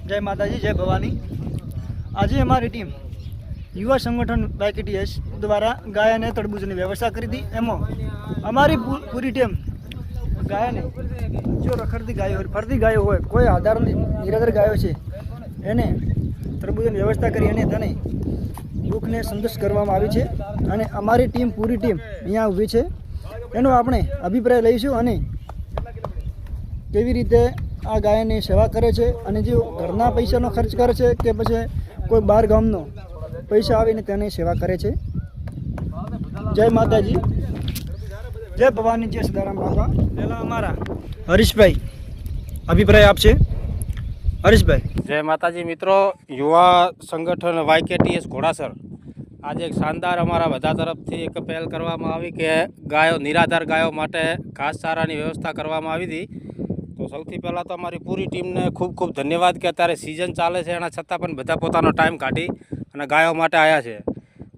જય માતાજી, જય ભવાની। આજે અમારી ટીમ યુવા સંગઠન બાયકેટીએસ દ્વારા ગાય અને તરબૂચની વ્યવસ્થા કરી હતી। એમાં અમારી પૂરી ટીમ ગાયને જો રખડતી ગાયો હોય, ફરતી ગાયો હોય, કોઈ આધાર નિરાધાર ગાયો છે એને તરબૂચની વ્યવસ્થા કરી અને તેને દુઃખને સંતોષ કરવામાં આવી છે। અને અમારી ટીમ પૂરી ટીમ અહીંયા ઊભી છે, એનો આપણે અભિપ્રાય લઈશું અને કેવી રીતે આ ગાયની સેવા કરે છે અને જે ઘરના પૈસાનો ખર્ચ કરે છે કે પછી કોઈ બહાર ગામનો પૈસા આવીને તેની સેવા કરે છે। જય માતાજી, જય ભવાની, જય સદારામ બાપા। પહેલાં અમારા હરીશભાઈ અભિપ્રાય આપશે। હરીશભાઈ। જય માતાજી મિત્રો, યુવા સંગઠન વાયકેટીએસ ઘોડાસર આજે એક શાનદાર અમારા બધા તરફથી એક પહેલ કરવામાં આવી કે ગાયો, નિરાધાર ગાયો માટે ઘાસચારાની વ્યવસ્થા કરવામાં આવી હતી। તો સૌથી પહેલાં તો અમારી પૂરી ટીમને ખૂબ ખૂબ ધન્યવાદ કે અત્યારે સિઝન ચાલે છે એના છતાં પણ બધા પોતાનો ટાઈમ કાઢી અને ગાયો માટે આવ્યા છે।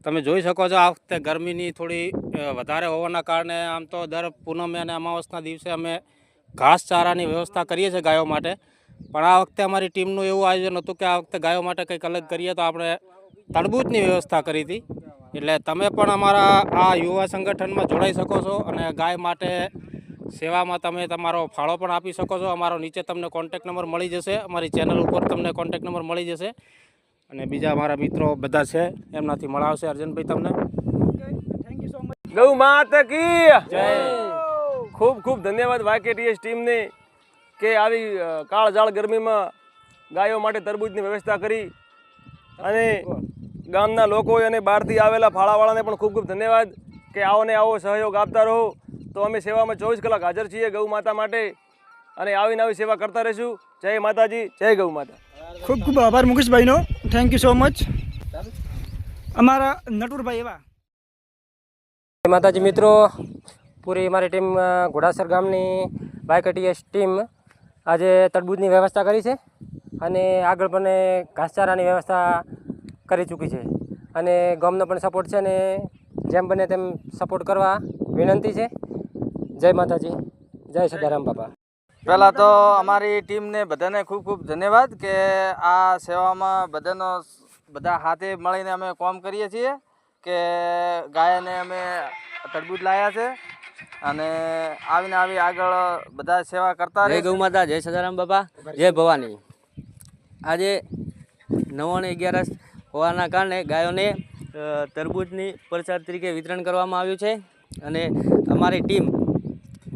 તમે જોઈ શકો છો આ વખતે ગરમીની થોડી વધારે હોવાના કારણે આમ તો દર પૂનમે અને અમાવસના દિવસે અમે ઘાસચારાની વ્યવસ્થા કરીએ છીએ ગાયો માટે, પણ આ વખતે અમારી ટીમનું એવું આયોજન હતું કે આ વખતે ગાયો માટે કંઈક અલગ કરીએ તો આપણે તરબૂચની વ્યવસ્થા કરી હતી। એટલે તમે પણ અમારા આ યુવા સંગઠનમાં જોડાઈ શકો છો અને ગાય માટે સેવામાં તમે તમારો ફાળો પણ આપી શકો છો। અમારો નીચે તમને કોન્ટેક નંબર મળી જશે, અમારી ચેનલ ઉપર તમને કોન્ટેક નંબર મળી જશે અને બીજા અમારા મિત્રો બધા છે એમનાથી મળાવશે। અર્જુનભાઈ તમને થેન્ક યુ સો મચ। ગૌ માતા કી જય। ખૂબ ખૂબ ધન્યવાદ વાયકેટીએસ ટીમને કે આવી કાળઝાળ ગરમીમાં ગાયો માટે તરબૂચની વ્યવસ્થા કરી અને ગામના લોકો અને બહારથી આવેલા ફાળાવાળાને પણ ખૂબ ખૂબ ધન્યવાદ કે આવો ને આવો સહયોગ આપતા રહો। તો અમે સેવામાં 24 કલાક હાજર છીએ ગૌ માતા માટે અને આવીને આવી સેવા કરતા રહીશું। જય માતાજી, જય ગૌ માતા। ખૂબ ખૂબ આભાર મુકેશભાઈનો, થેન્ક યુ સો મચ। અમારા નટુરભાઈ એવા। જય માતાજી મિત્રો, પૂરી અમારી ટીમ ઘોડાસર ગામની વાયકેટીએસ ટીમ આજે તરબૂચની વ્યવસ્થા કરી છે અને આગળ પણ ઘાસચારાની વ્યવસ્થા કરી ચૂકી છે અને ગામનો પણ સપોર્ટ છે અને જેમ બને તેમ સપોર્ટ કરવા વિનંતી છે। જય માતાજી, જય સદારામ બાપા। પહેલાં તો અમારી ટીમને બધાને ખૂબ ખૂબ ધન્યવાદ કે આ સેવામાં બધા હાથે મળીને અમે કામ કરીએ છીએ કે ગાયને અમે તરબૂચ લાવ્યા છે અને આવીને આવી આગળ બધા સેવા કરતા રહે। જય ગૌ માતા, જય સદારામ બાપા, જય ભવાની। આજે 9/11 હોવાના કારણે ગાયોને તરબૂચની પ્રસાદ તરીકે વિતરણ કરવામાં આવ્યું છે અને અમારી ટીમ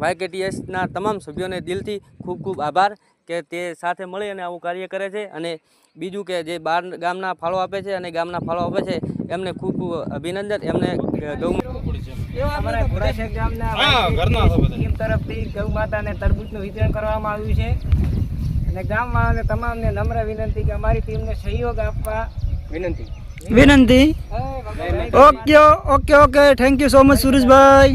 વાયકેટીએસના તમામ સભ્યોને દિલથી ખૂબ ખૂબ આભાર કે તે સાથે મળી અને આવું કાર્ય કરે છે। અને બીજું કે જે બહાર ગામના ફાળો આપે છે અને ગામના ફાળો આપે છે એમને ખૂબ ખૂબ અભિનંદન। એમને ગૌ અમારા ઘોડાસર ગામના ટીમ તરફથી ગૌ માતાને તરબૂચનું વિતરણ કરવામાં આવ્યું છે અને ગામવાળાને તમામને નમ્ર વિનંતી કે અમારી ટીમને સહયોગ આપવા વિનંતી। Okay, thank you so much Sureshbhai.